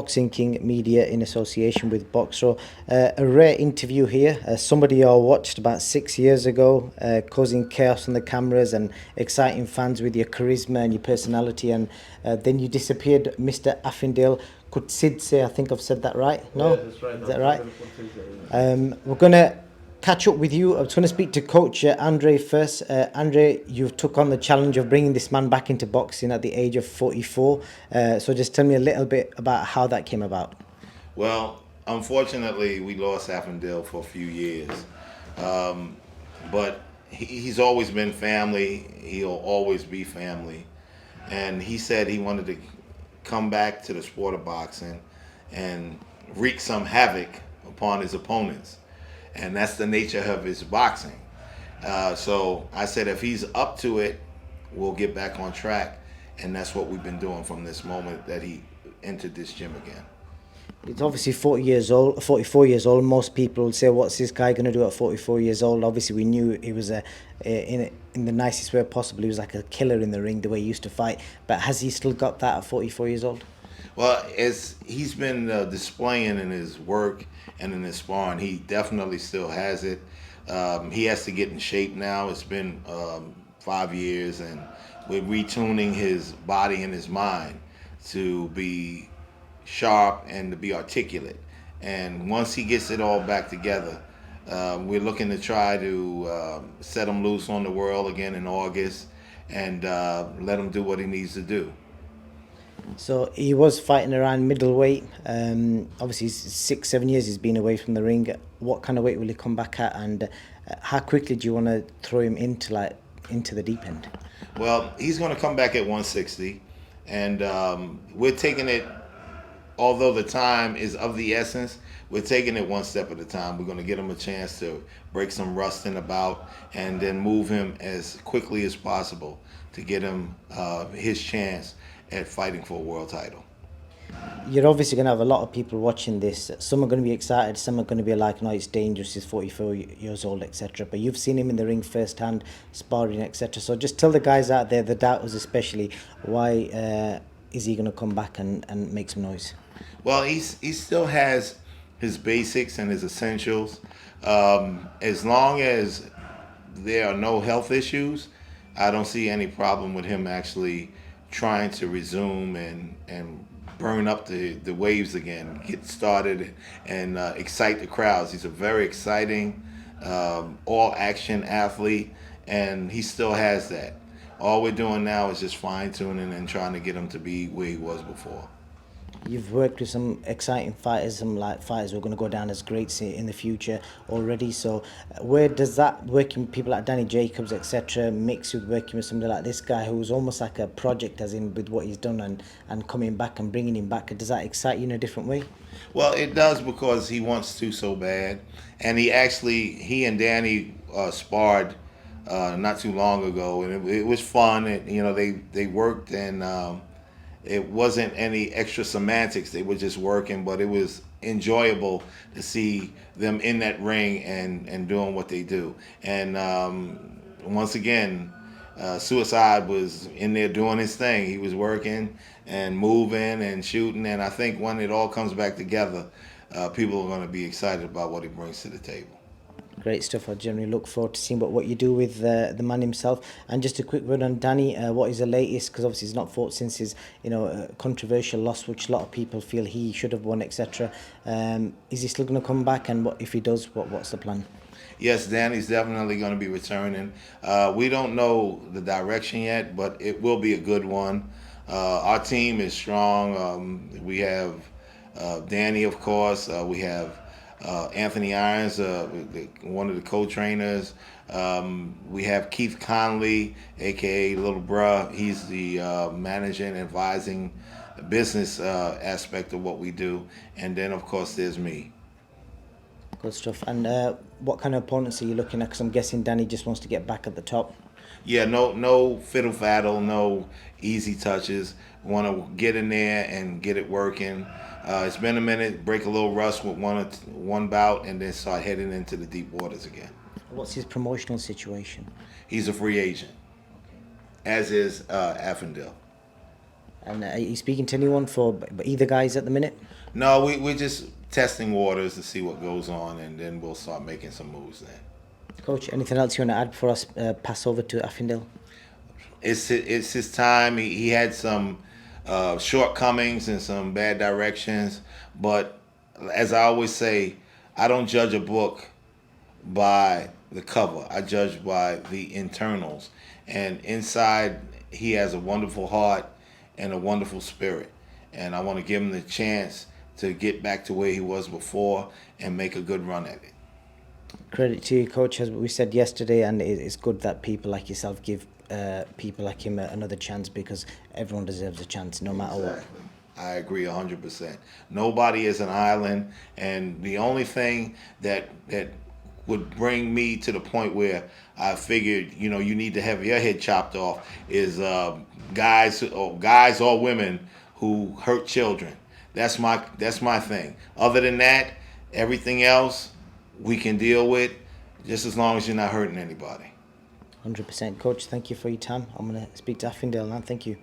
Boxing King Media in association with Boxer. A rare interview here. Somebody I watched about 6 years ago, causing chaos on the cameras and exciting fans with your charisma and your personality, and then you disappeared, Mr. Avtandil. Khurtsidze, I think I've said that right. No, yeah, that's right. is that right? We're gonna catch up with you. I was going to speak to Coach Andre first. Andre, you took on the challenge of bringing this man back into boxing at the age of 44. So just tell me a little bit about how that came about. Well, unfortunately, we lost Avtandil for a few years, but he's always been family. He'll always be family, and he said he wanted to come back to the sport of boxing and wreak some havoc upon his opponents, and that's the nature of his boxing. So I said, if he's up to it, we'll get back on track, and that's what we've been doing from this moment that he entered this gym again. It's obviously 40 years old, 44 years old. Most people would say, what's this guy going to do at 44 years old? Obviously, we knew he was in the nicest way possible. He was like a killer in the ring, the way he used to fight. But has he still got that at 44 years old? Well, as he's been displaying in his work and in his sparring, he definitely still has it. He has to get in shape now. It's been 5 years, and we're retuning his body and his mind to be sharp and to be articulate. And once he gets it all back together, we're looking to try to set him loose on the world again in August and let him do what he needs to do. So he was fighting around middleweight. Obviously, 6-7 years he's been away from the ring. What kind of weight will he come back at, and how quickly do you want to throw him into the deep end? Well, he's going to come back at 160, and we're taking it. Although the time is of the essence, we're taking it one step at a time. We're going to get him a chance to break some rust in about, and then move him as quickly as possible to get him his chance at fighting for a world title. You're obviously going to have a lot of people watching this. Some are going to be excited, some are going to be like, no, it's dangerous, he's 44 years old, etc. But you've seen him in the ring firsthand, sparring, etc. So just tell the guys out there, the doubters especially, why is he going to come back and make some noise? Well, he still has his basics and his essentials. As long as there are no health issues, I don't see any problem with him actually trying to resume and burn up the waves again, get started and excite the crowds. He's a very exciting, all-action athlete, and he still has that. All we're doing now is just fine-tuning and trying to get him to be where he was before. You've worked with some exciting fighters, some like fighters who are going to go down as greats in the future already. So where does that working with people like Danny JACOBS, etc., mix with working with somebody like this guy who's almost like a project, as in with what he's done and coming back and bringing him back? Does that excite you in a different way? Well, it does, because he wants to so bad. And he and Danny sparred not too long ago, and it was fun. They worked, and it wasn't any extra semantics. They were just working, but it was enjoyable to see them in that ring and doing what they do. And once again, Suicide was in there doing his thing. He was working and moving and shooting, and I think when it all comes back together, people are going to be excited about what he brings to the table. Great stuff. I generally look forward to seeing what you do with the man himself. And just a quick word on Danny. What is the latest? Because obviously he's not fought since his controversial loss, which a lot of people feel he should have won, etc. Is he still going to come back? And if he does, what's the plan? Yes, Danny's definitely going to be returning. We don't know the direction yet, but it will be a good one. Our team is strong. We have Danny, of course. We have Anthony Irons, one of the co-trainers. We have Keith Conley, a.k.a. Little Bruh. He's the managing, advising business aspect of what we do. And then, of course, there's me. Good stuff. And what kind of opponents are you looking at? Because I'm guessing Danny just wants to get back at the top. Yeah, no fiddle faddle, no easy touches. Want to get in there and get it working. It's been a minute. Break a little rust with one bout, and then start heading into the deep waters again. What's his promotional situation? He's a free agent, as is Avtandil. And are you speaking to anyone for either guys at the minute? No, we're just testing waters to see what goes on, and then we'll start making some moves then. Coach, anything else you want to add before I pass over to Avtandil? It's his time. He had some shortcomings and some bad directions, but as I always say, I don't judge a book by the cover. I judge by the internals, and inside he has a wonderful heart and a wonderful spirit, and I want to give him the chance to get back to where he was before and make a good run at it. Credit to you, Coach, as we said yesterday, and it's good that people like yourself give people like him another chance, because everyone deserves a chance, no matter what. Exactly. I agree 100%. Nobody is an island, and the only thing that would bring me to the point where I figured, you need to have your head chopped off is guys or women who hurt children. That's my thing. Other than that, everything else we can deal with, just as long as you're not hurting anybody. 100%. Coach, thank you for your time. I'm going to speak to Avtandil now. Thank you.